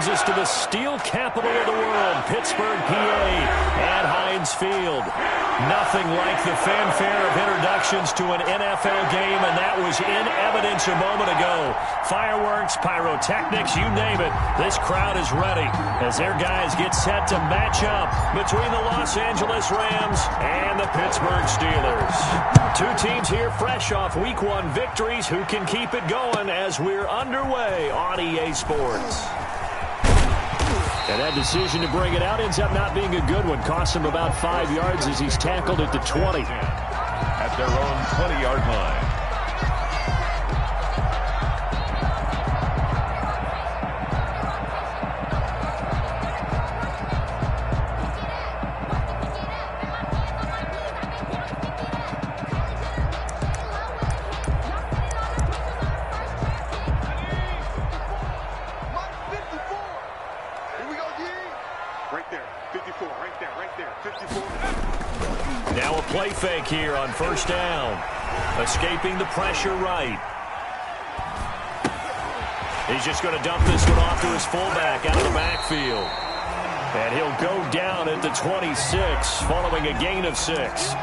brings us to the steel capital of the world, Pittsburgh, PA, at Heinz Field. Nothing like the fanfare of introductions to an NFL game, and that was in evidence a moment ago. Fireworks, pyrotechnics, you name it. This crowd is ready as their guys get set to match up between the Los Angeles Rams and the Pittsburgh Steelers. Two teams here fresh off Week 1 victories. Who can keep it going as we're underway on EA Sports? And that decision to bring it out ends up not being a good one. Costs him about 5 yards as he's tackled at the 20. At their own 20-yard line. Now a play fake here on first down. Escaping the pressure right. He's just going to dump this one off to his fullback out of the backfield. And he'll go down at the 26 following a gain of 6.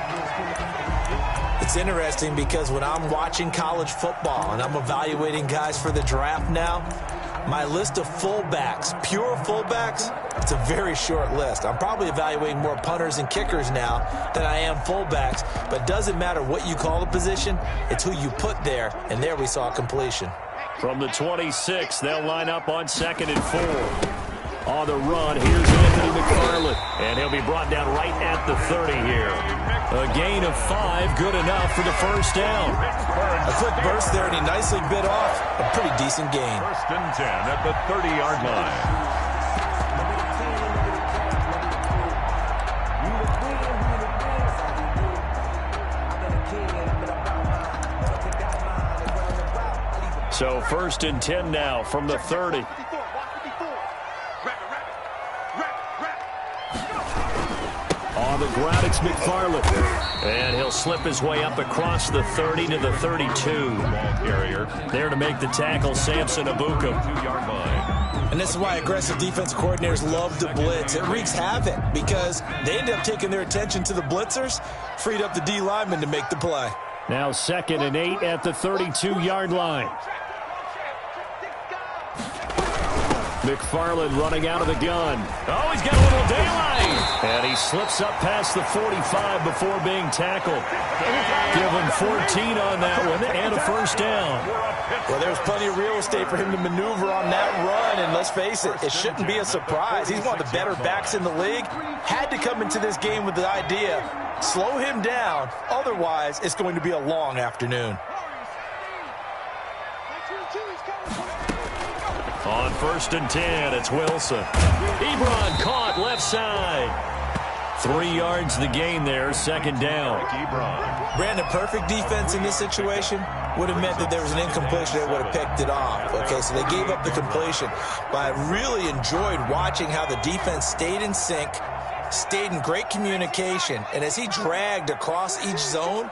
It's interesting because when I'm watching college football and I'm evaluating guys for the draft now, my list of fullbacks, pure fullbacks, it's a very short list. I'm probably evaluating more punters and kickers now than I am fullbacks, but it doesn't matter what you call the position, it's who you put there, and there we saw completion. From the 26, they'll line up on 2nd and 4. On the run, here's Anthony McFarland, and he'll be brought down right at the 30 here. A gain of 5, good enough for the first down. A quick burst there, and he nicely bit off a pretty decent gain. 1st and 10 at the 30-yard line. So 1st and 10 now from the 30. On the ground, it's McFarland. And he'll slip his way up across the 30 to the 32. Ball carrier. There to make the tackle, Samson Abuka. 2-yard line. And this is why aggressive defense coordinators love to blitz. It wreaks havoc because they end up taking their attention to the blitzers, freed up the D lineman to make the play. Now 2nd and 8 at the 32-yard line. McFarland running out of the gun. Oh, he's got a little daylight. And he slips up past the 45 before being tackled. Give him 14 on that one and a first down. Well, there's plenty of real estate for him to maneuver on that run. And let's face it, it shouldn't be a surprise. He's one of the better backs in the league. Had to come into this game with the idea, slow him down. Otherwise, it's going to be a long afternoon. On 1st and 10, it's Wilson. Ebron caught left side. 3 yards the gain there, 2nd down. Brandon, perfect defense in this situation would have meant that there was an incompletion that would have picked it off. Okay, so they gave up the completion. But I really enjoyed watching how the defense stayed in sync, stayed in great communication, and as he dragged across each zone,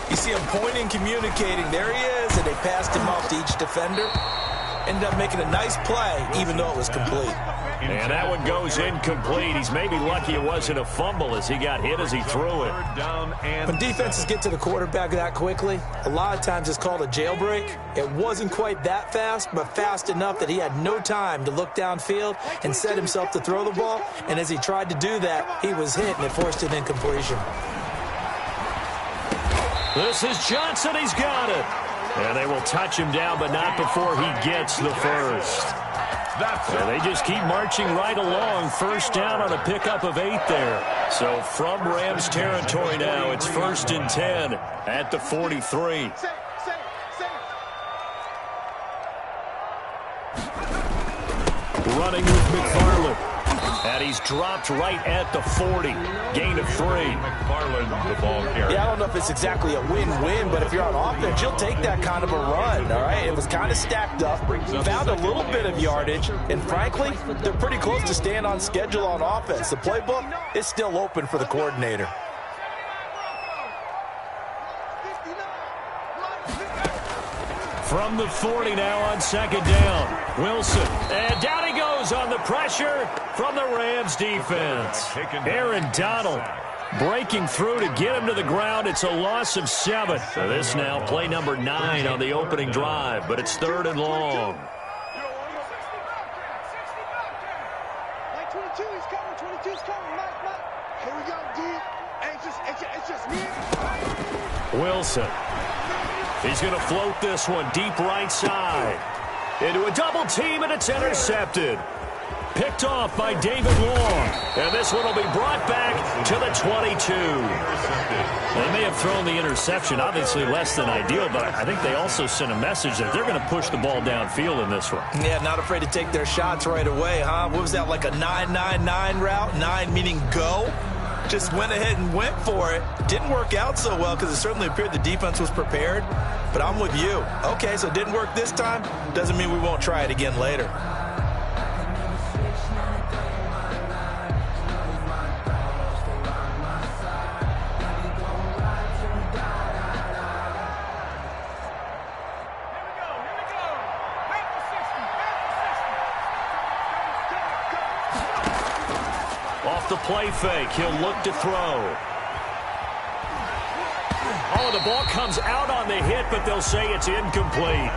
you see him pointing, communicating. There he is, and they passed him off to each defender. Ended up making a nice play, even though it was complete. And that one goes incomplete. He's maybe lucky it wasn't a fumble as he got hit as he threw it. When defenses get to the quarterback that quickly, a lot of times it's called a jailbreak. It wasn't quite that fast, but fast enough that he had no time to look downfield and set himself to throw the ball. And as he tried to do that, he was hit, and it forced an incompletion. This is Johnson. He's got it. And they will touch him down, but not before he gets the first. And they just keep marching right along. First down on a pickup of 8 there. So from Rams territory now, it's 1st and 10 at the 43. Running with McFarland. And he's dropped right at the 40. Gain of 3. McFarland, the ball carrier. Yeah, I don't know if it's exactly a win-win, but if you're on offense, you'll take that kind of a run, all right? It was kind of stacked up, found a little bit of yardage, and frankly, they're pretty close to staying on schedule on offense. The playbook is still open for the coordinator. From the 40 now on second down. Wilson. And down he goes on the pressure from the Rams defense. Aaron Donald breaking through to get him to the ground. It's a loss of 7. So this now play number 9 on the opening drive, but it's 3rd and long. Wilson. He's going to float this one deep right side. Into a double team, and it's intercepted. Picked off by David Long. And this one will be brought back to the 22. They may have thrown the interception, obviously less than ideal, but I think they also sent a message that they're going to push the ball downfield in this one. Yeah, not afraid to take their shots right away, huh? What was that, like a 9-9-9 route? 9 meaning go? Just went ahead and went for it. Didn't work out so well because it certainly appeared the defense was prepared. But I'm with you. Okay, so it didn't work this time. Doesn't mean we won't try it again later. Off the play fake, he'll look to throw. Oh, the ball comes out on the hit, but they'll say it's incomplete.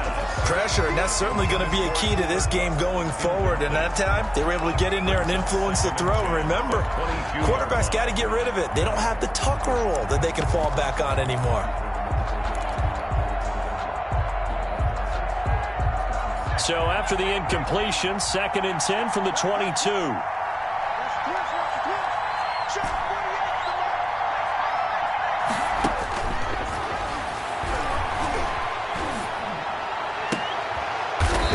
Pressure, and that's certainly going to be a key to this game going forward. And that time, they were able to get in there and influence the throw. Remember, quarterbacks got to get rid of it. They don't have the tuck rule that they can fall back on anymore. So after the incompletion, 2nd and 10 from the 22.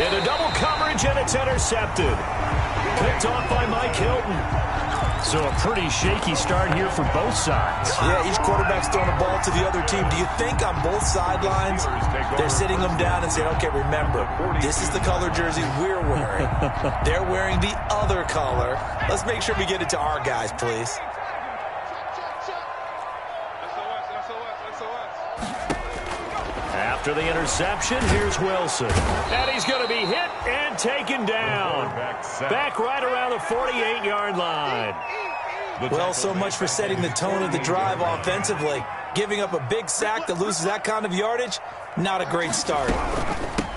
Into double coverage, and it's intercepted. Picked off by Mike Hilton. So a pretty shaky start here for both sides. Yeah, each quarterback's throwing a ball to the other team. Do you think on both sidelines they're sitting them down and saying, okay, remember, this is the color jersey we're wearing. They're wearing the other color. Let's make sure we get it to our guys, please. After the interception, here's Wilson. And he's going to be hit and taken down. Back right around the 48-yard line. Well, so much for setting the tone of the drive offensively. Giving up a big sack that loses that kind of yardage, not a great start.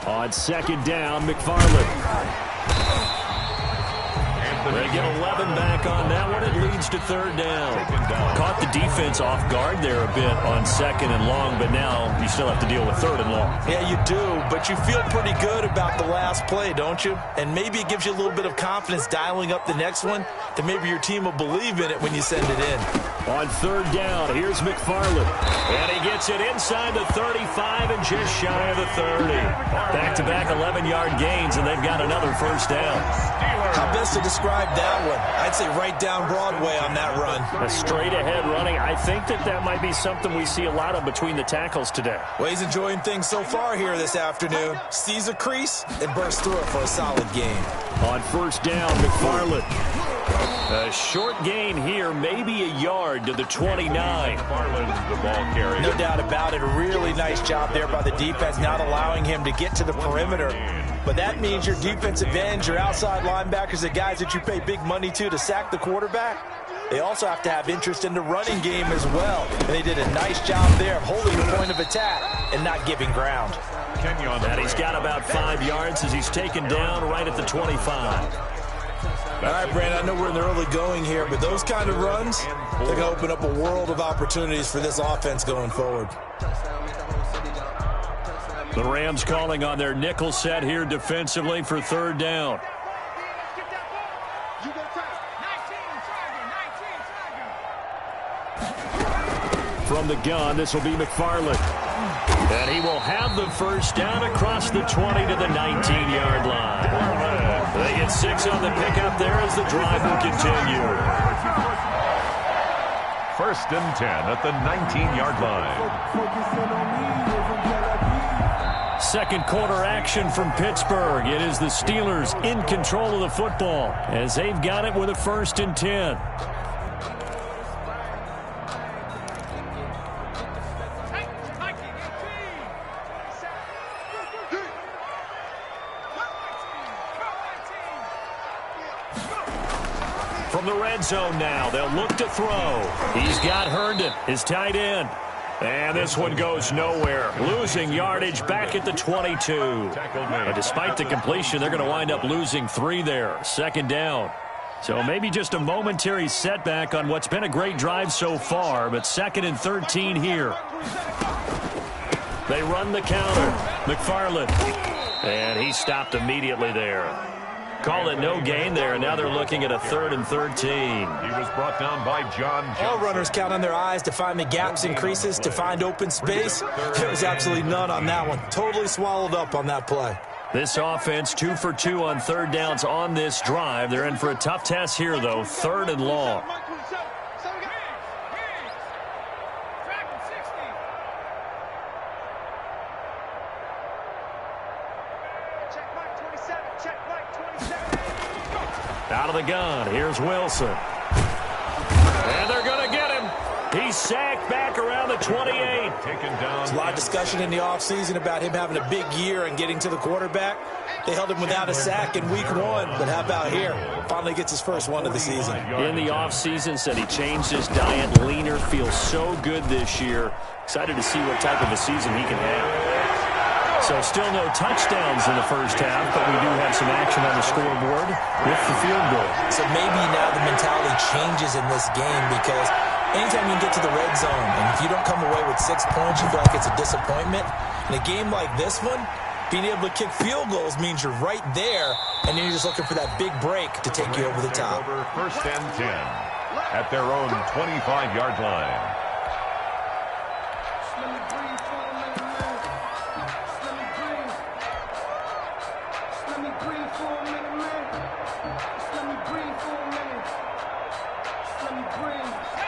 On 2nd down, McFarland. They get 11 back on that one. It leads to 3rd down. Caught the defense off guard there a bit on 2nd and long, but now you still have to deal with 3rd and long. Yeah, you do, but you feel pretty good about the last play, don't you? And maybe it gives you a little bit of confidence dialing up the next one that maybe your team will believe in it when you send it in. On 3rd down, here's McFarland. And he gets it inside the 35 and just shy of the 30. Back-to-back 11-yard gains, and they've got another 1st down. How best to describe that one? I'd say right down Broadway on that run. A straight-ahead running. I think that might be something we see a lot of between the tackles today. Well, he's enjoying things so far here this afternoon. Sees a crease and bursts through it for a solid game. On 1st down, McFarland. A short gain here, maybe a yard to the 29. McFarland's the ball carrier. No doubt about it. A really nice job there by the defense, not allowing him to get to the perimeter. But that means your defensive ends, your outside linebackers, the guys that you pay big money to sack the quarterback, they also have to have interest in the running game as well. And they did a nice job there of holding the point of attack and not giving ground. And he's got about 5 yards as he's taken down right at the 25. All right, Brandon, I know we're in the early going here, but those kind of runs, they're going to open up a world of opportunities for this offense going forward. The Rams calling on their nickel set here defensively for 3rd down. From the gun, this will be McFarland. And he will have the 1st down across the 20 to the 19-yard line. They get 6 on the pickup there as the drive will continue. 1st and 10 at the 19-yard line. 2nd quarter action from Pittsburgh. It is the Steelers in control of the football as they've got it with a 1st and 10. from the red zone now. They'll look to throw. He's got Herndon, his tight end. And this one goes nowhere. Losing yardage back at the 22. But despite the completion, they're going to wind up losing 3 there. Second down. So maybe just a momentary setback on what's been a great drive so far, but 2nd and 13 here. They run the counter. McFarland. And he stopped immediately there. Call it no gain there, and now they're looking at a 3rd and 13. He was brought down by John Johnson. All runners count on their eyes to find the gaps and creases, to find open space. There was absolutely none on that one. Totally swallowed up on that play. This offense 2 for 2 on 3rd downs on this drive. They're in for a tough task here, though. 3rd and long. Out of the gun, here's Wilson. And they're going to get him. He's sacked back around the 28. There's a lot of discussion in the offseason about him having a big year and getting to the quarterback. They held him without a sack in week 1, but how about here? Finally gets his first one of the season. In the offseason, said he changed his diet, leaner, feels so good this year. Excited to see what type of a season he can have. So still no touchdowns in the first half, but we do have some action on the scoreboard with the field goal. So maybe now the mentality changes in this game, because anytime you can get to the red zone, and if you don't come away with 6 points, you feel like it's a disappointment. In a game like this one, being able to kick field goals means you're right there, and then you're just looking for that big break to take you over the top. 1st and 10 at their own 25-yard line.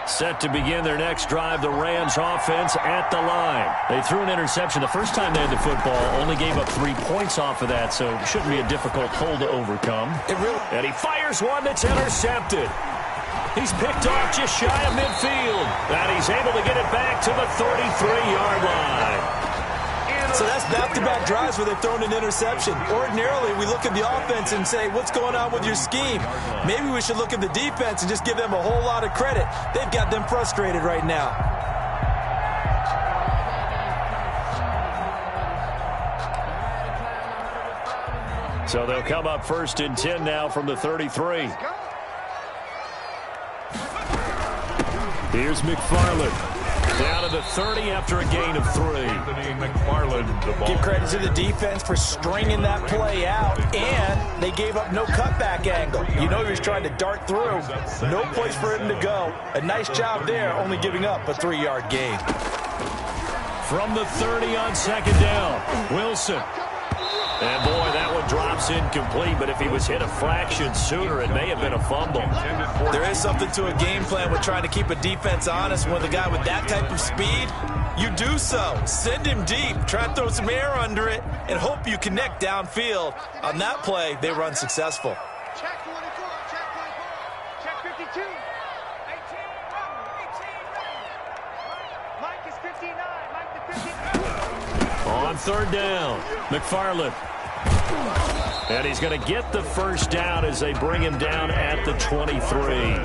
Set to begin their next drive, the Rams offense at the line. They threw an interception the first time they had the football, only gave up 3 points off of that, so it shouldn't be a difficult hole to overcome. And he fires one that's intercepted. He's picked off just shy of midfield, and he's able to get it back to the 33-yard line. So that's back-to-back drives where they've thrown an interception. Ordinarily, we look at the offense and say, what's going on with your scheme? Maybe we should look at the defense and just give them a whole lot of credit. They've got them frustrated right now. So they'll come up 1st and 10 now from the 33. Here's McFarland. Down to the 30 after a gain of 3. Give credit to the defense for stringing that play out, and they gave up no cutback angle. You know he was trying to dart through. No place for him to go. A nice job there, only giving up a 3-yard gain. From the 30 on 2nd down, Wilson. And, boy, that one drops incomplete, but if he was hit a fraction sooner, it may have been a fumble. There is something to a game plan with trying to keep a defense honest. With a guy with that type of speed, you do so. Send him deep, try and throw some air under it, and hope you connect downfield. On that play, they run successful. Check 24, check 24, check 52, 18, Mike is 59, Mike the 59. On 3rd down, McFarland. And he's going to get the first down as they bring him down at the 23.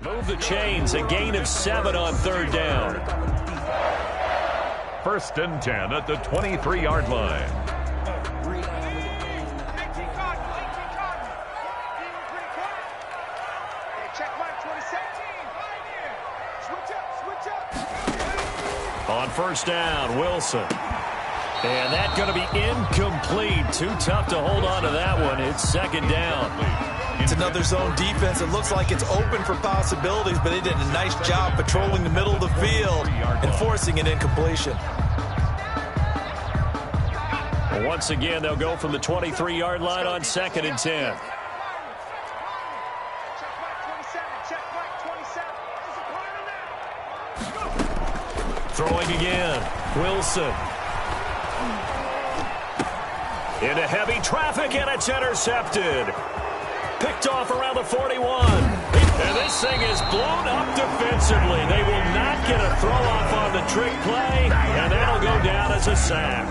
Move the chains, a gain of 7 on third down. 1st and 10 at the 23-yard line. On 1st down, Wilson. And that's going to be incomplete. Too tough to hold on to that one. It's 2nd down. It's another zone defense. It looks like it's open for possibilities, but they did a nice job patrolling the middle of the field and forcing an incompletion. Once again, they'll go from the 23-yard line on 2nd and 10. Throwing again, Wilson. Into heavy traffic, and it's intercepted. Picked off around the 41. And this thing is blown up defensively. They will not get a throw-off on the trick play, and that'll go down as a sack.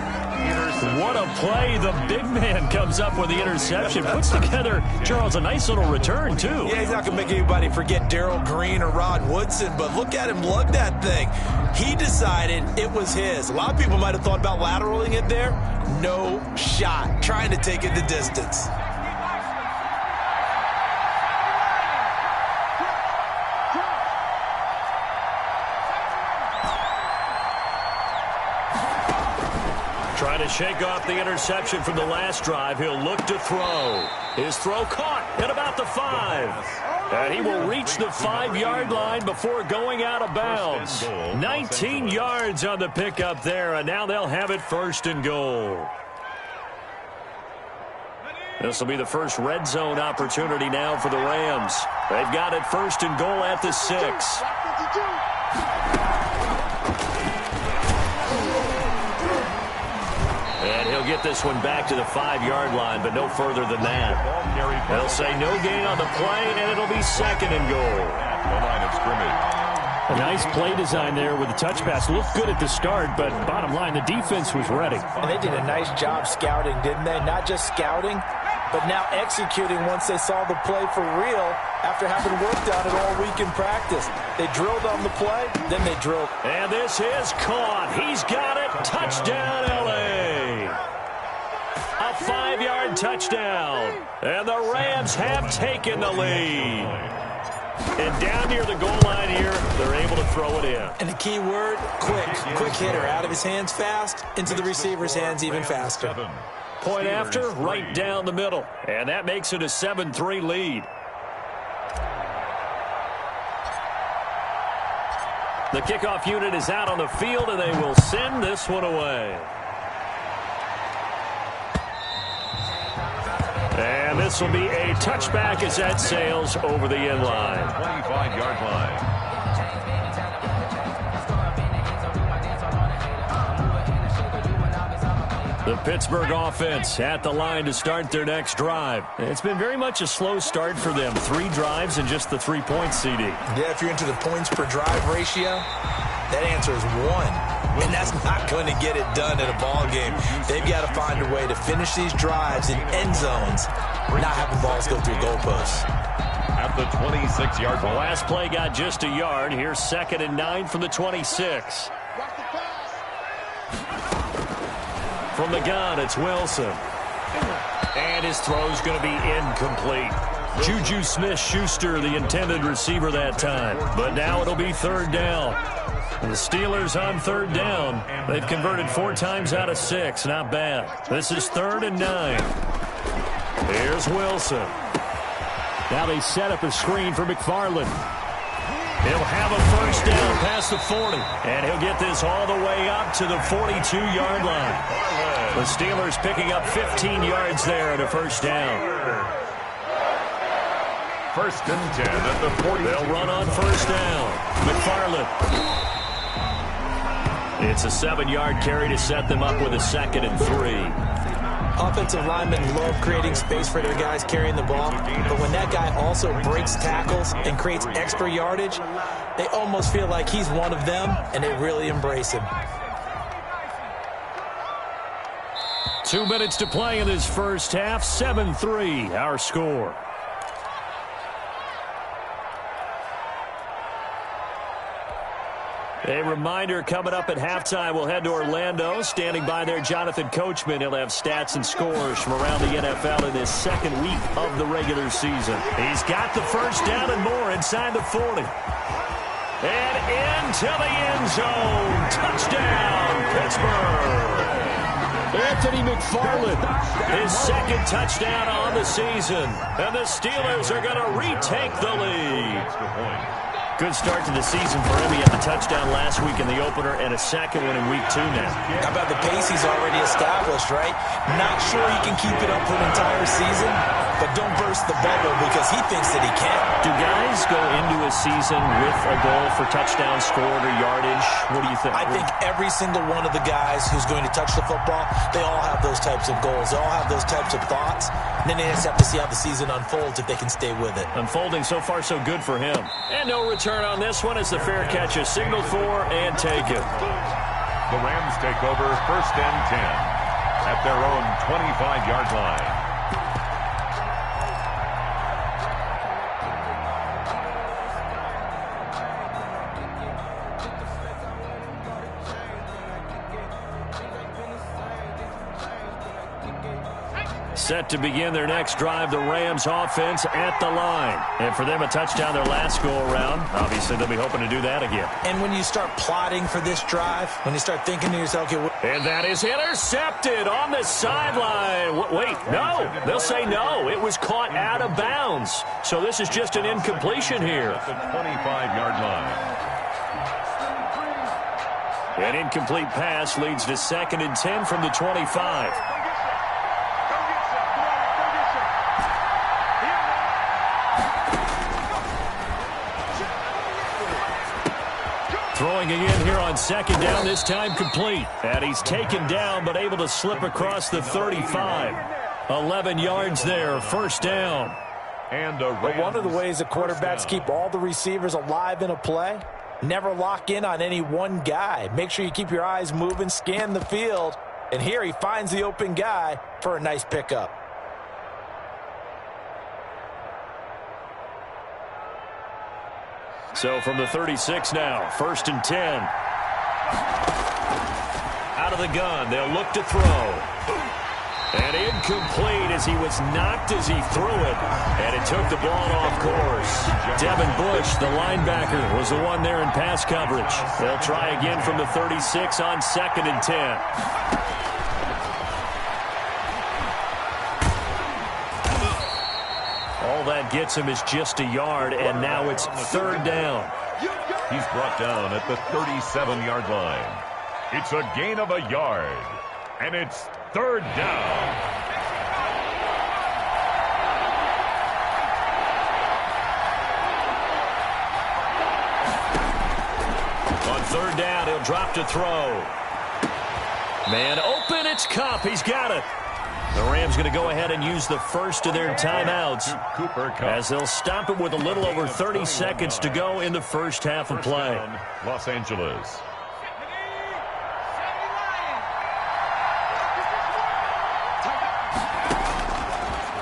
What a play. The big man comes up with the interception. Puts together, Charles, a nice little return, too. Yeah, he's not going to make anybody forget Darrell Green or Rod Woodson, but look at him lug that thing. He decided it was his. A lot of people might have thought about lateraling it there. No shot. Trying to take it the distance. Trying to shake off the interception from the last drive. He'll look to throw. His throw caught at about the 5. And he will reach the 5-yard line before going out of bounds. 19 yards on the pickup there, and now they'll have it 1st and goal. This will be the first red zone opportunity now for the Rams. They've got it 1st and goal at the 6. And he'll get this one back to the 5-yard line, but no further than that. They'll say no gain on the play, and it'll be 2nd and goal. The line of scrimmage. A nice play design there with the touch pass. Looked good at the start, but bottom line, the defense was ready. And they did a nice job scouting, didn't they? Not just scouting, but now executing once they saw the play for real after having worked on it all week in practice. They drilled on the play, then they drilled. And this is caught. He's got it. Touchdown, L.A. A 5-yard touchdown. And the Rams have taken the lead. And down near the goal line here, they're able to throw it in. And the key word, quick. Quick hitter. Out of his hands fast, into the receiver's hands even faster. Point after, right down the middle. And that makes it a 7-3 lead. The kickoff unit is out on the field, and they will send this one away. And this will be a touchback as that sails over the end line. 25-yard line. The Pittsburgh offense at the line to start their next drive. It's been very much a slow start for them. 3 drives and just the 3-point CD. Yeah, if you're into the points per drive ratio, that answer is 1. And that's not going to get it done in a ball game. They've got to find a way to finish these drives in end zones, not have the balls go through goalposts. At the 26-yard The line. last play got just a yard. Here's 2nd and 9 from the 26. From the gun, it's Wilson. And his throw's going to be incomplete. Juju Smith-Schuster, the intended receiver that time. But now it'll be 3rd down. And the Steelers on 3rd down. They've converted 4 times out of 6. Not bad. This is 3rd and 9. Here's Wilson. Now they set up a screen for McFarland. He'll have a 1st down past the 40. And he'll get this all the way up to the 42-yard line. The Steelers picking up 15 yards there at a 1st down. 1st and 10 at the 40. They'll run on 1st down. McFarland. It's a 7-yard carry to set them up with a 2nd and 3. Offensive linemen love creating space for their guys carrying the ball, but when that guy also breaks tackles and creates extra yardage, they almost feel like he's one of them, and they really embrace him. 2 minutes to play in this first half. 7-3, our score. A reminder, coming up at halftime, we'll head to Orlando. Standing by there, Jonathan Coachman. He'll have stats and scores from around the NFL in this second week of the regular season. He's got the first down and more inside the 40. And into the end zone. Touchdown, Pittsburgh. Anthony McFarland. His second touchdown on the season. And the Steelers are going to retake the lead. Extra point. Good start to the season for him. He had the touchdown last week in the opener and a second one in week 2 now. How about the pace he's already established, right? Not sure he can keep it up for an entire season, but don't burst the bubble because he thinks that he can. Do guys go into a season with a goal for touchdown scored or yardage? What do you think? I think every single one of the guys who's going to touch the football, they all have those types of goals. They all have those types of thoughts. And then they just have to see how the season unfolds if they can stay with it. Unfolding so far so good for him. And no return on this one as the fair catch is signaled for and taken. The Rams take over 1st and 10 at their own 25-yard line. Set to begin their next drive, the Rams offense at the line. And for them, a touchdown their last go-around. Obviously, they'll be hoping to do that again. And when you start plotting for this drive, when you start thinking to yourself, okay, and that is intercepted on the sideline. Wait, no. They'll say no. It was caught out of bounds. So this is just an incompletion here. At the 25-yard line. An incomplete pass leads to 2nd and 10 from the 25. Throwing again here on 2nd down, this time complete. And he's taken down but able to slip across the 35. 11 yards there, 1st down. And but one of the ways that quarterbacks keep all the receivers alive in a play, never lock in on any one guy. Make sure you keep your eyes moving, scan the field. And here he finds the open guy for a nice pickup. So from the 36 now, 1st and 10. Out of the gun, they'll look to throw. And incomplete as he was knocked as he threw it. And it took the ball off course. Devin Bush, the linebacker, was the one there in pass coverage. They'll try again from the 36 on 2nd and 10. All that gets him is just a yard, and now it's 3rd down. He's brought down at the 37-yard line. It's a gain of a yard, and it's 3rd down. On 3rd down, he'll drop to throw. Man open, it's Kupp. He's got it. The Rams going to go ahead and use the first of their timeouts as they'll stop it with a little over 30 seconds to go in the first half of play. Los Angeles.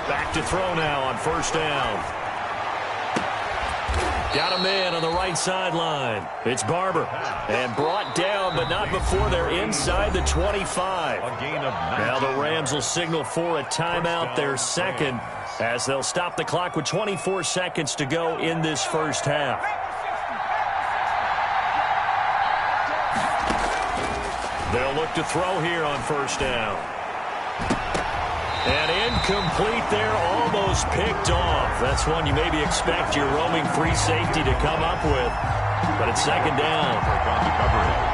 Back to throw now on 1st down. Got a man on the right sideline. It's Barber. And brought down, but not before they're inside the 25. A gain of 19. Now the Rams will signal for a timeout, their second, as they'll stop the clock with 24 seconds to go in this first half. They'll look to throw here on 1st down. And incomplete there, almost picked off. That's one you maybe expect your roaming free safety to come up with. But it's 2nd down. On the coverage.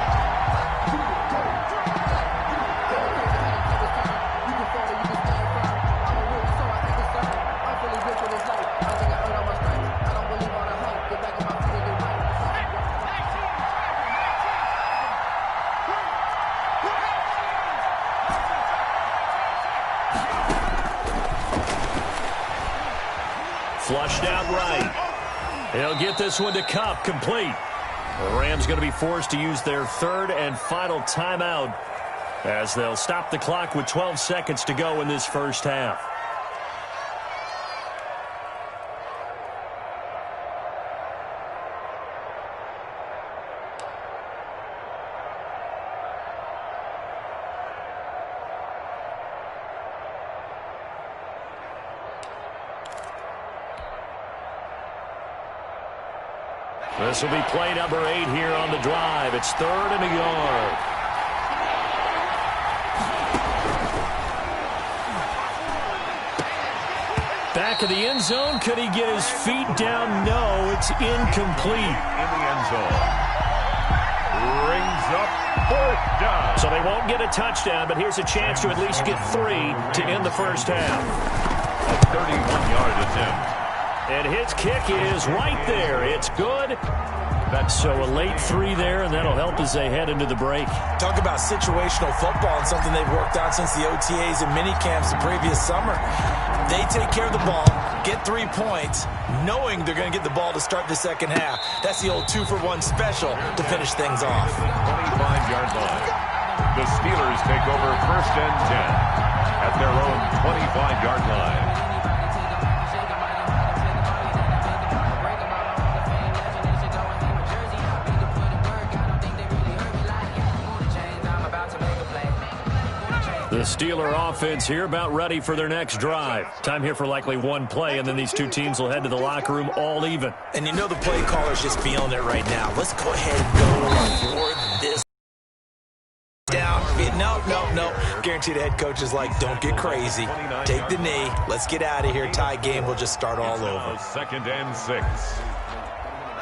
Flushed out right. He'll get this one to Kupp, complete. The Rams going to be forced to use their 3rd and final timeout as they'll stop the clock with 12 seconds to go in this first half. This will be play number 8 here on the drive. It's 3rd and a yard. Back of the end zone. Could he get his feet down? No, it's incomplete. In the end zone. Rings up 4th down. So they won't get a touchdown, but here's a chance to at least get 3 to end the first half. A 31-yard attempt. And his kick is right there. It's good. So a late 3 there, and that'll help as they head into the break. Talk about situational football and something they've worked on since the OTAs and mini camps the previous summer. They take care of the ball, get 3 points, knowing they're going to get the ball to start the second half. That's the old 2-for-1 special to finish things off. 25-yard line. The Steelers take over 1st and 10 at their own 25-yard line. The Steeler offense here about ready for their next drive. Time here for likely 1 play, and then these 2 teams will head to the locker room all even. And you know the play caller's just feeling it right now. Let's go ahead and go for this down. No. Guaranteed the head coach is like, don't get crazy. Take the knee. Let's get out of here. Tie game. We'll just start all over. 2nd and 6.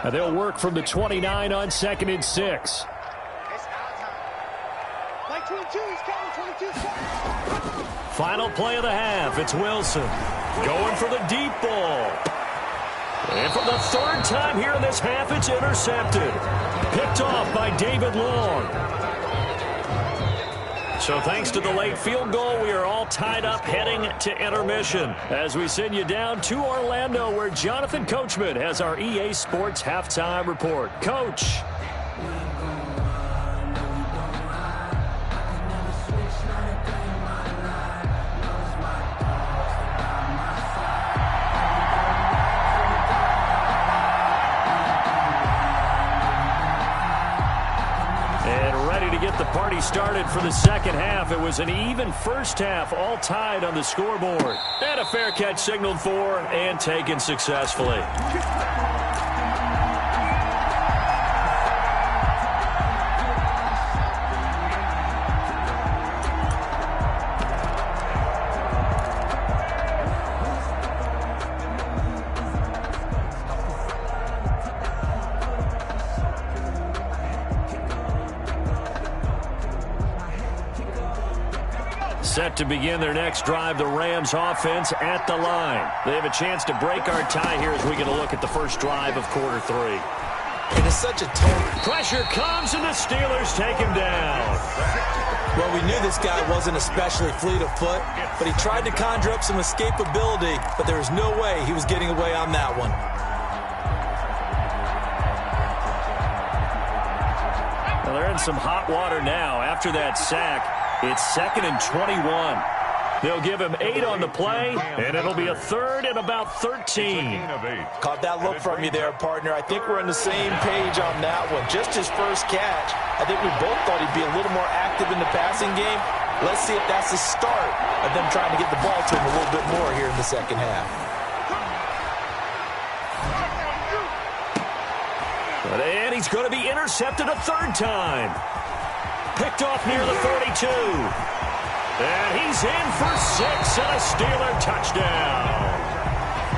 And they'll work from the 29 on 2nd and 6. Like 22, he's counting 22. Final play of the half. It's Wilson going for the deep ball. And for the 3rd time here in this half, it's intercepted. Picked off by David Long. So thanks to the late field goal, we are all tied up heading to intermission as we send you down to Orlando, where Jonathan Coachman has our EA Sports halftime report. Coach. Get the party started for the second half. It was an even first half, all tied on the scoreboard. And a fair catch signaled for and taken successfully. Set to begin their next drive, the Rams offense at the line. They have a chance to break our tie here as we get a look at the first drive of quarter 3. It is such a total. Pressure comes, and the Steelers take him down. Well, we knew this guy wasn't especially fleet of foot, but he tried to conjure up some escapability, but there was no way he was getting away on that one. Well, they're in some hot water now after that sack. It's 2nd and 21. They'll give him 8 on the play, and it'll be a 3rd and about 13. Caught that look from you there, partner. I think we're on the same page on that one. Just his first catch. I think we both thought he'd be a little more active in the passing game. Let's see if that's the start of them trying to get the ball to him a little bit more here in the second half. And he's going to be intercepted a 3rd time. Picked off near the 42. And he's in for 6 and a Steeler touchdown.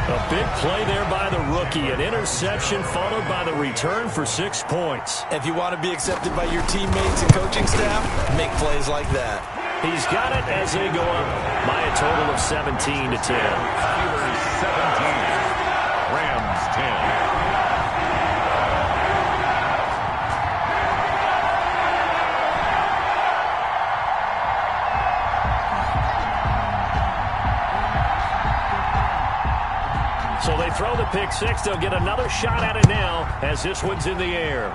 A big play there by the rookie. An interception followed by the return for 6 points. If you want to be accepted by your teammates and coaching staff, make plays like that. He's got it as they go up by a total of 17 to 10. Steelers 17. Rams 10. So they throw the pick 6. They'll get another shot at it now as this one's in the air.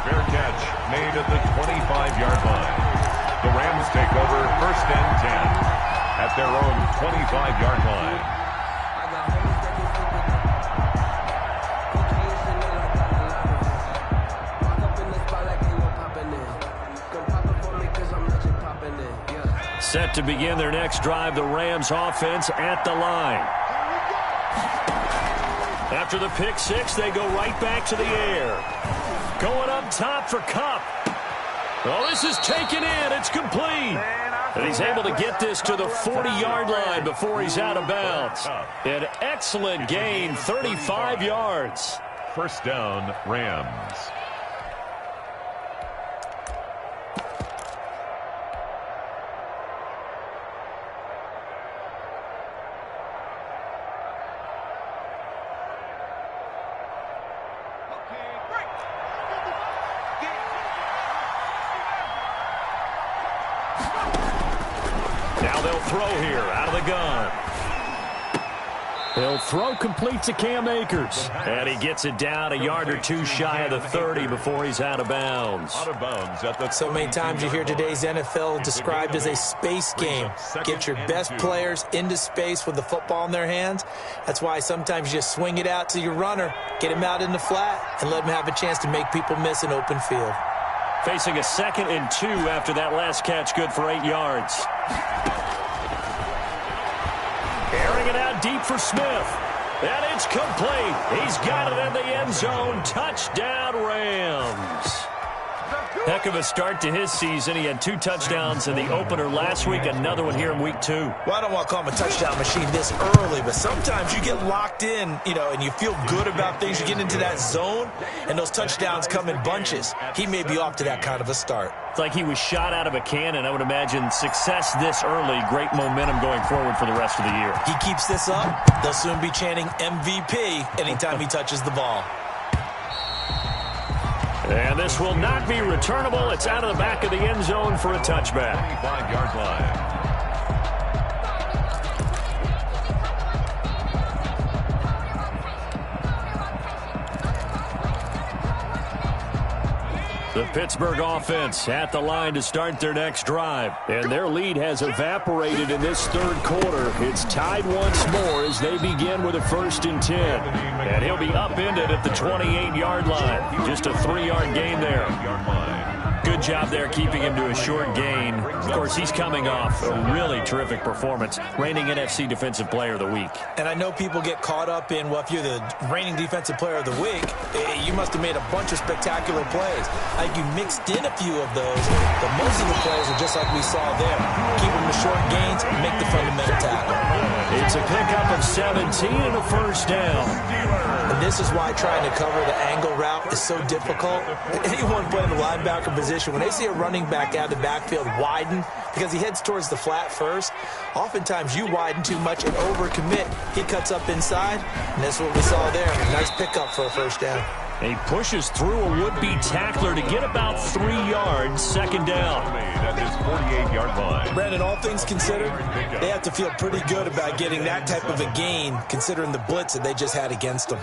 Fair catch made at the 25-yard line. The Rams take over 1st and 10 at their own 25-yard line. Set to begin their next drive, the Rams offense at the line. After the pick six, they go right back to the air. Going up top for Kupp. Well, this is taken in. It's complete. And he's able to get this to the 40-yard line before he's out of bounds. An excellent gain, 35 yards. First down, Rams. Now they'll throw here out of the gun. He'll throw complete to Cam Akers. And he gets it down a yard or two shy of the 30 before he's out of bounds. Out of bounds at the So many times you hear today's NFL described as a space game. Get your best players into space with the football in their hands. That's why sometimes you just swing it out to your runner, get him out in the flat, and let him have a chance to make people miss an open field. Facing a 2nd and 2 after that last catch, good for 8 yards. Airing it out deep for Smith. And it's complete. He's got it in the end zone. Touchdown, Rams. Heck of a start to his season. He had 2 touchdowns in the opener last week, another one here in week 2. Well, I don't want to call him a touchdown machine this early, but sometimes you get locked in, and you feel good about things. You get into that zone, and those touchdowns come in bunches. He may be off to that kind of a start. It's like he was shot out of a cannon. I would imagine success this early, great momentum going forward for the rest of the year. He keeps this up, they'll soon be chanting MVP anytime he touches the ball. And this will not be returnable. It's out of the back of the end zone for a touchback. 25-yard line. The Pittsburgh offense at the line to start their next drive. And their lead has evaporated in this third quarter. It's tied once more as they begin with a 1st and 10. And he'll be upended at the 28-yard line. Just a 3-yard gain there. Good job there keeping him to a short gain. Of course, he's coming off a really terrific performance, reigning NFC Defensive Player of the Week. And I know people get caught up in, well, if you're the reigning Defensive Player of the Week, you must have made a bunch of spectacular plays. I think you mixed in a few of those, but most of the plays are just like we saw there. Keep them to short gains, make the fundamental tackle. It's a pickup of 17 and a 1st down. And this is why trying to cover the angle route is so difficult. Anyone playing the linebacker position, when they see a running back out of the backfield widen, because he heads towards the flat first, oftentimes you widen too much and overcommit. He cuts up inside, and that's what we saw there. Nice pickup for a 1st down. He pushes through a would-be tackler to get about 3 yards, 2nd down. At his 48-yard line. Brandon, all things considered, they have to feel pretty good about getting that type of a gain, considering the blitz that they just had against them.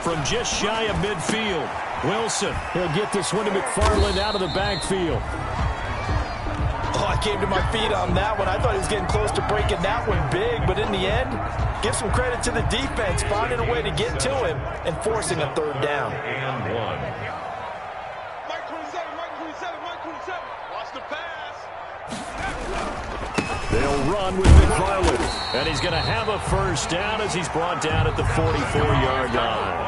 From just shy of midfield, Wilson. He'll get this one to McFarland out of the backfield. Oh, I came to my feet on that one. I thought he was getting close to breaking that one big, but in the end, give some credit to the defense, finding a way to get to him and forcing a 3rd down. And 1. Mike 27, Mike 27, Mike 27. Lost the pass. They'll run with McFarland, and he's going to have a 1st down as he's brought down at the 44-yard line.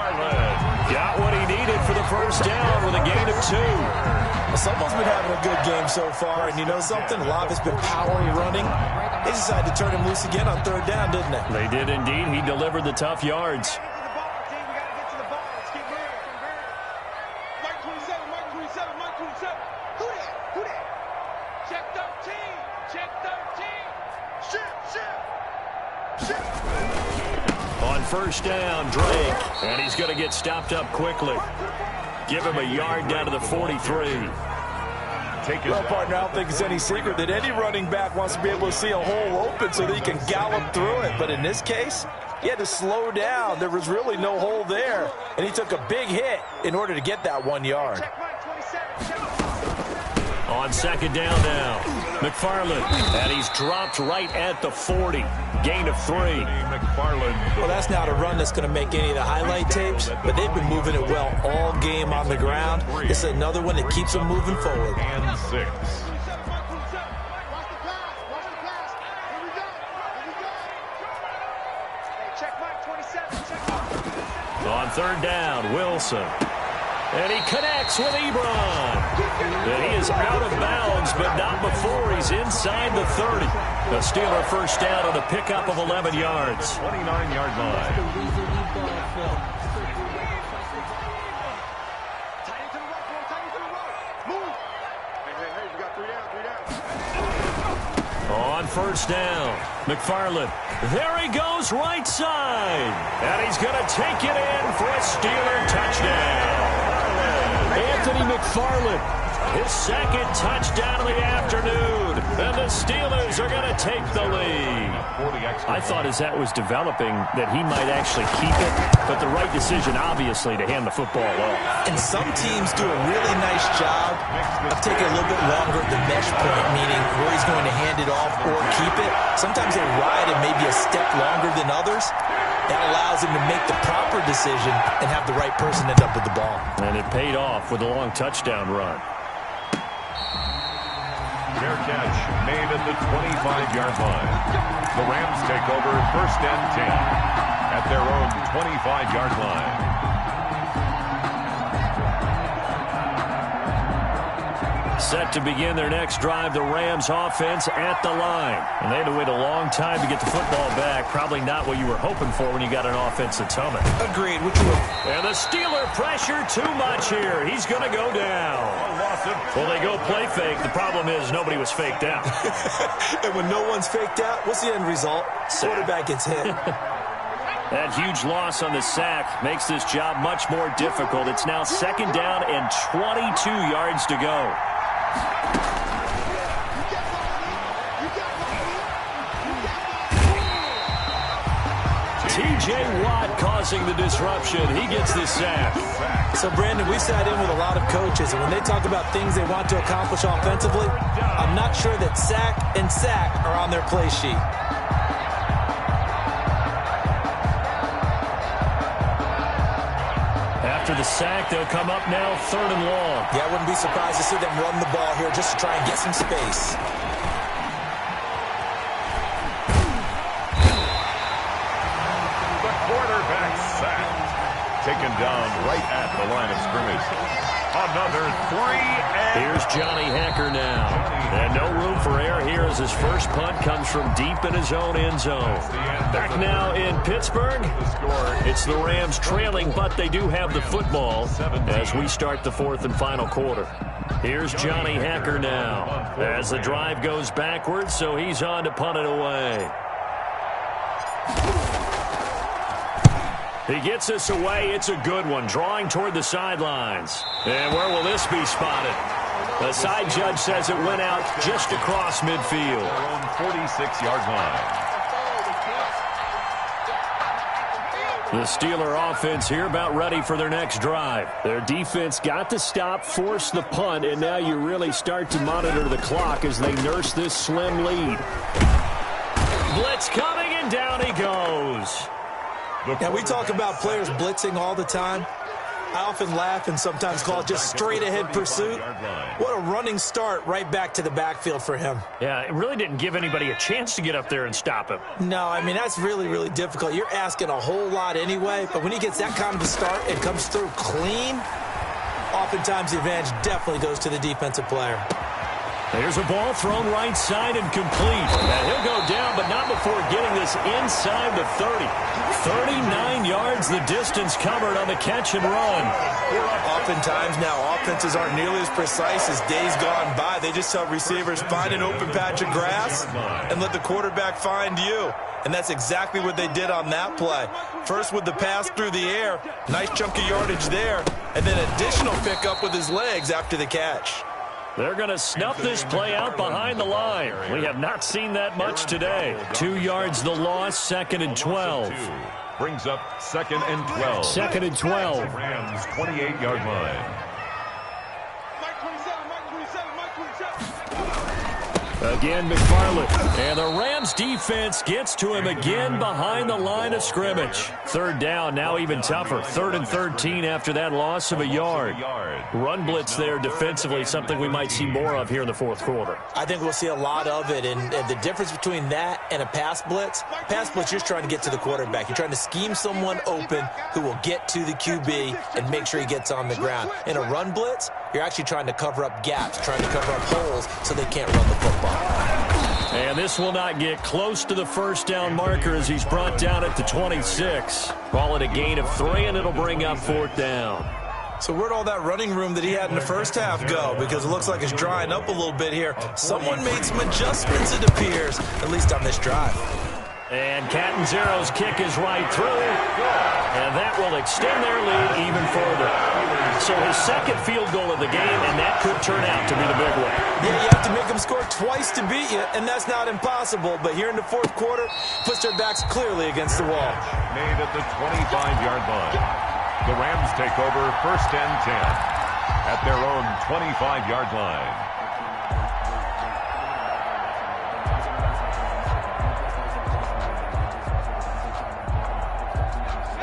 Got what he needed for the 1st down with a gain of 2. Well, someone's been having a good game so far, and you know something? A lot of it's been power running. They decided to turn him loose again on 3rd down, didn't they? They did indeed. He delivered the tough yards. We got to get to the ball. Let's keep moving. Mike 27, Mike 27, Mike 27. Who that? Who that? Check 13. Check 13. Shit. On 1st down, Drake. And he's going to get stopped up quickly. Give him a yard down to the 43. Well, partner, I don't think it's any secret that any running back wants to be able to see a hole open so that he can gallop through it. But in this case, he had to slow down. There was really no hole there. And he took a big hit in order to get that 1 yard. On 2nd down now, McFarland. And he's dropped right at the 40. Gain of 3. McFarland. Well, that's not a run that's going to make any of the highlight tapes, but they've been moving it well all game on the ground. This is another one that keeps them moving forward. And 6. Check Mike 27. Check Mike 27. On third down, Wilson. And he connects with Ebron. And he is out of bounds, but not before he's inside the 30. A Steeler first down on a pickup of 11 yards. 29-yard line. On first down, McFarland. There he goes, right side. And he's going to take it in for a Steeler touchdown. Anthony McFarland, his second touchdown of the afternoon. And the Steelers are going to take the lead. I thought as that was developing that he might actually keep it, but the right decision, obviously, to hand the football off. And some teams do a really nice job of taking a little bit longer at the mesh point, meaning where he's going to hand it off or keep it. Sometimes they ride it maybe a step longer than others. That allows him to make the proper decision and have the right person end up with the ball. And it paid off with a long touchdown run. Fair catch made at the 25-yard line. The Rams take over first and 10 at their own 25-yard line. Set to begin their next drive, the Rams offense at the line. And they had to wait a long time to get the football back. Probably not what you were hoping for when you got an offense that's humming. Agreed. And the Steeler pressure too much here. He's going to go down. Well, they go play fake. The problem is nobody was faked out. And when no one's faked out, what's the end result? Quarterback gets hit. That huge loss on the sack makes this job much more difficult. It's now second down and 22 yards to go. T.J. Watt causing the disruption. He gets the sack. So, Brandon, we sat in with a lot of coaches, and when they talk about things they want to accomplish offensively, I'm not sure that sack and sack are on their play sheet. After the sack, they'll come up now third and long. Yeah, I wouldn't be surprised to see them run the ball here just to try and get some space. The quarterback sacked. Taken down right at the line of scrimmage. Another 3 and... Here's Johnny Hacker now. And no room for error here as his first punt comes from deep in his own end zone. Back now in Pittsburgh. It's the Rams trailing, but they do have the football as we start the fourth and final quarter. Here's Johnny Hacker now as the drive goes backwards, so he's on to punt it away. He gets this away. It's a good one. Drawing toward the sidelines. And where will this be spotted? The side judge says it went out just across midfield. 46-yard line. The Steeler offense here about ready for their next drive. Their defense got to stop, force the punt, and now you really start to monitor the clock as they nurse this slim lead. Blitz coming, and down he goes. Now, we talk about players blitzing all the time. I often laugh and sometimes call it just straight-ahead pursuit. What a running start right back to the backfield for him. Yeah, it really didn't give anybody a chance to get up there and stop him. No, I mean, that's really, really difficult. You're asking a whole lot anyway, but when he gets that kind of a start and comes through clean, oftentimes the advantage definitely goes to the defensive player. There's a ball thrown right side and complete. And he'll go down, but not before getting this inside the 30. 39 yards the distance covered on the catch and run. Oftentimes now offenses aren't nearly as precise as days gone by. They just tell receivers, find an open patch of grass and let the quarterback find you. And that's exactly what they did on that play. First with the pass through the air, nice chunk of yardage there, and then additional pickup with his legs after the catch. They're going to snuff this play out behind the line. We have not seen that much today. 2 yards the loss, second and 12. Brings up second and 12. Second and 12. Rams 28-yard line. Mike 27, Mike 27, Mike 27. Again, McFarland. And the Rams defense gets to him again behind the line of scrimmage. Third down, now even tougher. 3rd and 13 after that loss of a yard. Run blitz there defensively, something we might see more of here in the fourth quarter. I think we'll see a lot of it, and the difference between that and a pass blitz, you're just trying to get to the quarterback. You're trying to scheme someone open who will get to the QB and make sure he gets on the ground. In a run blitz, you're actually trying to cover up gaps, trying to cover up holes so they can't run the football. And this will not get close to the first down marker as he's brought down at the 26. Call it a gain of 3, and it'll bring up 4th down. So where'd all that running room that he had in the first half go? Because it looks like it's drying up a little bit here. Someone made some adjustments, it appears, at least on this drive. And Catanzaro's kick is right through, and that will extend their lead even further. So his second field goal of the game, and that could turn out to be the big one. Yeah, you have to make them score twice to beat you, and that's not impossible. But here in the fourth quarter, puts their backs clearly against the wall. Made at the 25-yard line. The Rams take over 1st and 10 at their own 25-yard line.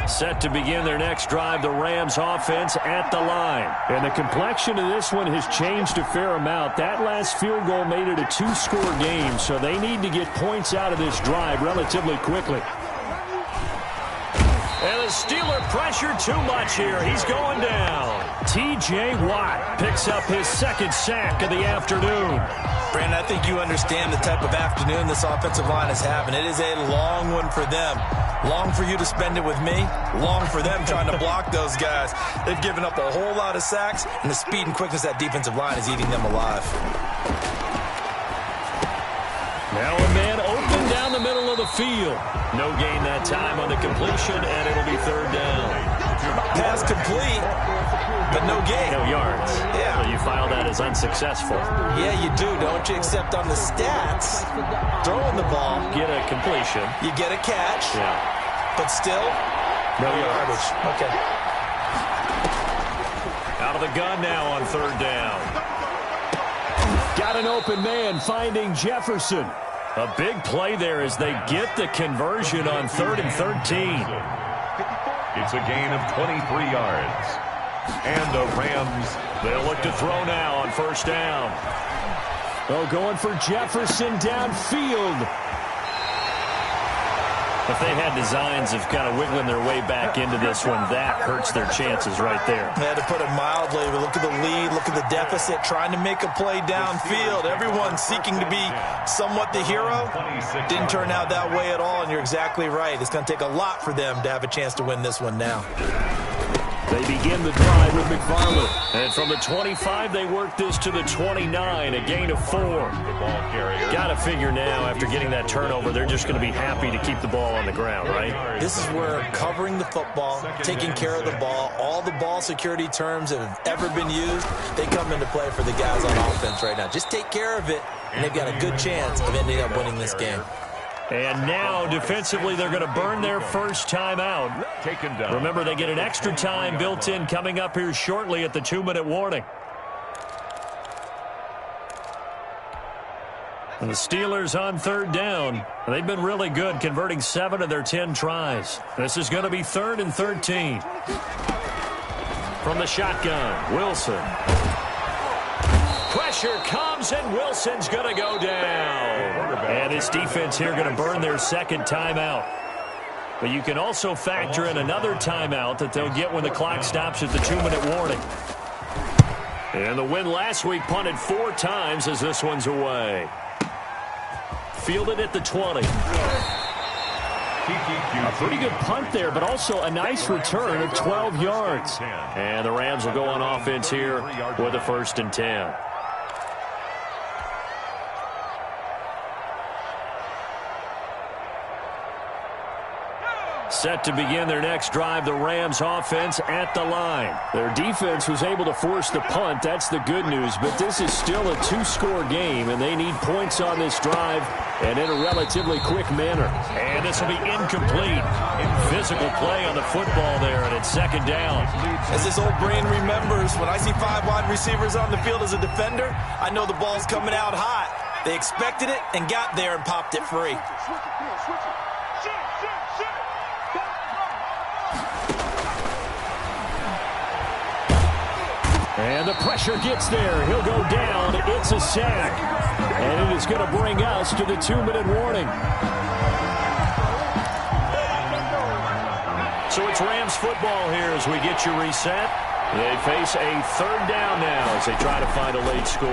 Set to begin their next drive, the Rams offense at the line. And the complexion of this one has changed a fair amount. That last field goal made it a 2-score game, so they need to get points out of this drive relatively quickly. And the Steeler pressure too much here. He's going down. T.J. Watt picks up his 2nd sack of the afternoon. Brandon, I think you understand the type of afternoon this offensive line is having. It is a long one for them. Long for you to spend it with me. Long for them trying to block those guys. They've given up a whole lot of sacks, and the speed and quickness of that defensive line is eating them alive. Now a man open down the middle of the field. No gain that time on the completion, and it'll be 3rd down. Pass complete, but no gain. No yards. Yeah. So you file that as unsuccessful. Yeah, you do, don't you? Except on the stats, throwing the ball. Get a completion. You get a catch. Yeah. But still, no yardage. Okay. Out of the gun now on 3rd down. Got an open man finding Jefferson. A big play there as they get the conversion on 3rd and 13. It's a gain of 23 yards. And the Rams, they'll look to throw now on 1st down. Oh, going for Jefferson downfield. If they had designs of kind of wiggling their way back into this one, that hurts their chances right there. They had to put it mildly, but look at the lead, look at the deficit, trying to make a play downfield. Everyone seeking to be somewhat the hero. Didn't turn out that way at all, and you're exactly right. It's going to take a lot for them to have a chance to win this one now. They begin the drive with McFarland. And from the 25, they work this to the 29, a gain of 4. Got to figure now, after getting that turnover, they're just going to be happy to keep the ball on the ground, right? This is where covering the football, taking care of the ball, all the ball security terms that have ever been used, they come into play for the guys on offense right now. Just take care of it, and they've got a good chance of ending up winning this game. And now, defensively, they're going to burn their first time out. Remember, they get an extra time built in coming up here shortly at the 2-minute warning. And the Steelers on 3rd down. They've been really good, converting 7 of their 10 tries. This is going to be 3rd and 13. From the shotgun, Wilson. Pressure comes, and Wilson's going to go down. And his defense here going to burn their 2nd timeout. But you can also factor in another timeout that they'll get when the clock stops at the 2-minute warning. And the win last week punted 4 times as this one's away. Fielded at the 20. A pretty good punt there, but also a nice return of 12 yards. And the Rams will go on offense here with a 1st and 10. Set to begin their next drive, the Rams offense at the line. Their defense was able to force the punt. That's the good news. But this is still a 2-score game, and they need points on this drive and in a relatively quick manner. And this will be incomplete. Physical play on the football there, and it's 2nd down. As this old brain remembers, when I see 5 wide receivers on the field as a defender, I know the ball's coming out hot. They expected it and got there and popped it free. And the pressure gets there. He'll go down. It's a sack. And it is going to bring us to the 2-minute warning. So it's Rams football here as we get you reset. They face a third down now as they try to find a late score.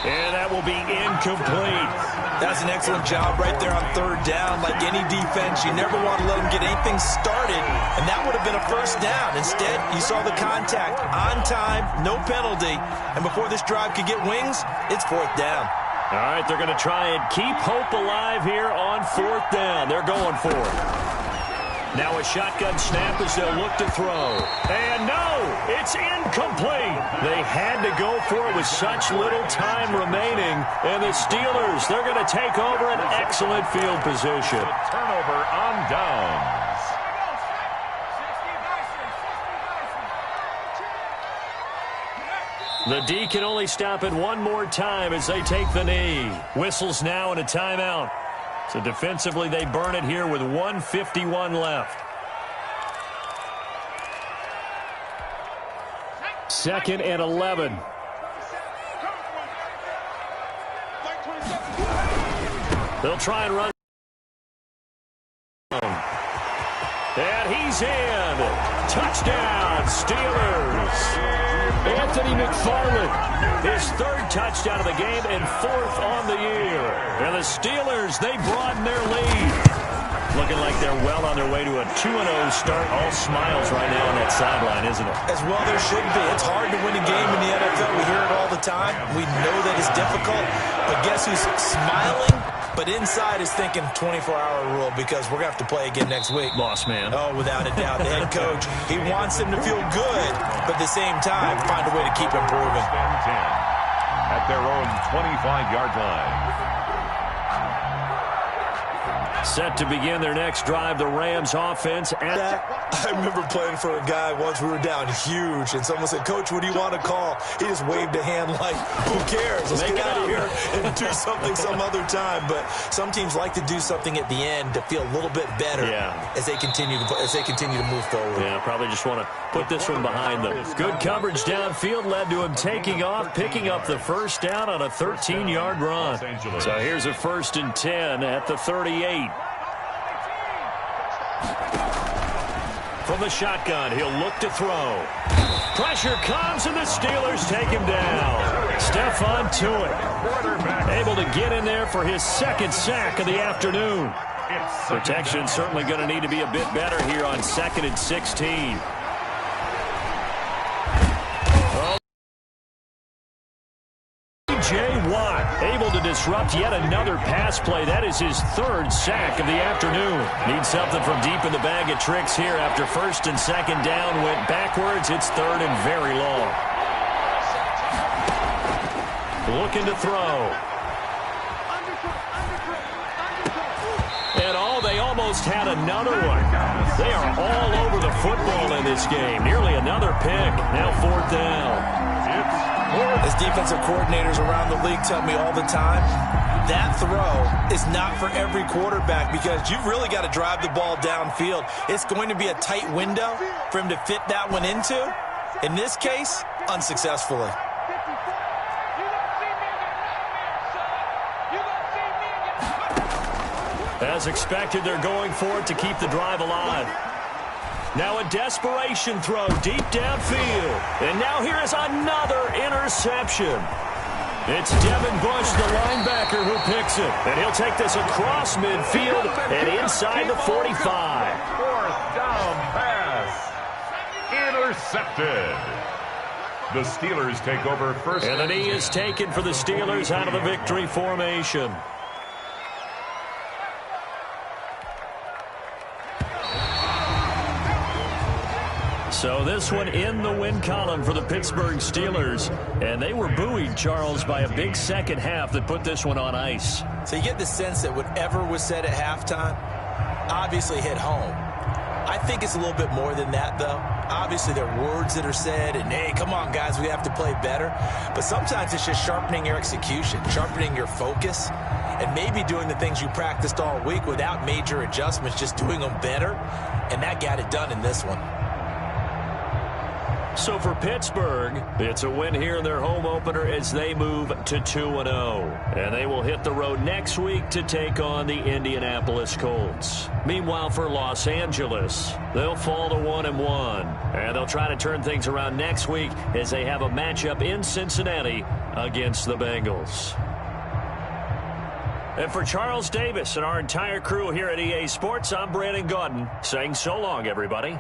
And that will be incomplete. That's an excellent job right there on third down. Like any defense, you never want to let them get anything started, and that would have been a first down. Instead, you saw the contact on time, no penalty, and before this drive could get wings, it's fourth down. All right, they're going to try and keep hope alive here on fourth down. They're going for it. Now a shotgun snap as they'll look to throw. And no, it's incomplete. They had to go for it with such little time remaining. And the Steelers, they're going to take over an excellent field position. Turnover on downs. The D can only stop it one more time as they take the knee. Whistles now and a timeout. So defensively, they burn it here with 1:51 left. Second and 11. They'll try and run. And he's in. Touchdown, Steelers. Anthony McFarland, his third touchdown of the game and fourth on the year. And the Steelers, they broaden their lead. Looking like they're well on their way to a 2-0 start. All smiles right now on that sideline, isn't it? As well there should be. It's hard to win a game in the NFL. We hear it all the time. We know that it's difficult. But guess who's smiling? But inside is thinking 24-hour rule because we're going to have to play again next week. Lost man. Oh, without a doubt. The head coach, he wants them to feel good, but at the same time, find a way to keep improving. At their own 25-yard line. Set to begin their next drive, the Rams offense. I remember playing for a guy once. We were down huge, and someone said, "Coach, what do you want to call?" He just waved a hand like, "Who cares? Let's get out of here and do something some other time." But some teams like to do something at the end to feel a little bit better as they continue to move forward. Yeah, probably just want to put this one behind them. Good coverage downfield led to him taking off, picking up the first down on a 13-yard run. So here's a 1st and 10 at the 38. From the shotgun, he'll look to throw. Pressure comes, and the Steelers take him down. Stephon Tuitt able to get in there for his second sack of the afternoon. Protection certainly going to need to be a bit better here on 2nd and 16. J. Watt able to disrupt yet another pass play. That is his third sack of the afternoon. Needs something from deep in the bag of tricks here after 1st and 2nd down. Went backwards. It's 3rd and very long. Looking to throw. And they almost had another one. They are all over the football in this game. Nearly another pick. Now 4th down. As defensive coordinators around the league tell me all the time, that throw is not for every quarterback because you've really got to drive the ball downfield. It's going to be a tight window for him to fit that one into. In this case, unsuccessfully. As expected, they're going for it to keep the drive alive. Now a desperation throw deep downfield. And now here is another interception. It's Devin Bush, the linebacker, who picks it. And he'll take this across midfield and inside the 45. 4th down pass. Intercepted. The Steelers take over first. And the knee is taken for the Steelers out of the victory formation. So this one in the win column for the Pittsburgh Steelers. And they were buoyed, Charles, by a big second half that put this one on ice. So you get the sense that whatever was said at halftime obviously hit home. I think it's a little bit more than that, though. Obviously, there are words that are said, and, hey, come on, guys, we have to play better. But sometimes it's just sharpening your execution, sharpening your focus, and maybe doing the things you practiced all week without major adjustments, just doing them better. And that got it done in this one. So for Pittsburgh, it's a win here in their home opener as they move to 2-0. And they will hit the road next week to take on the Indianapolis Colts. Meanwhile, for Los Angeles, they'll fall to 1-1. And they'll try to turn things around next week as they have a matchup in Cincinnati against the Bengals. And for Charles Davis and our entire crew here at EA Sports, I'm Brandon Gaudin saying so long, everybody.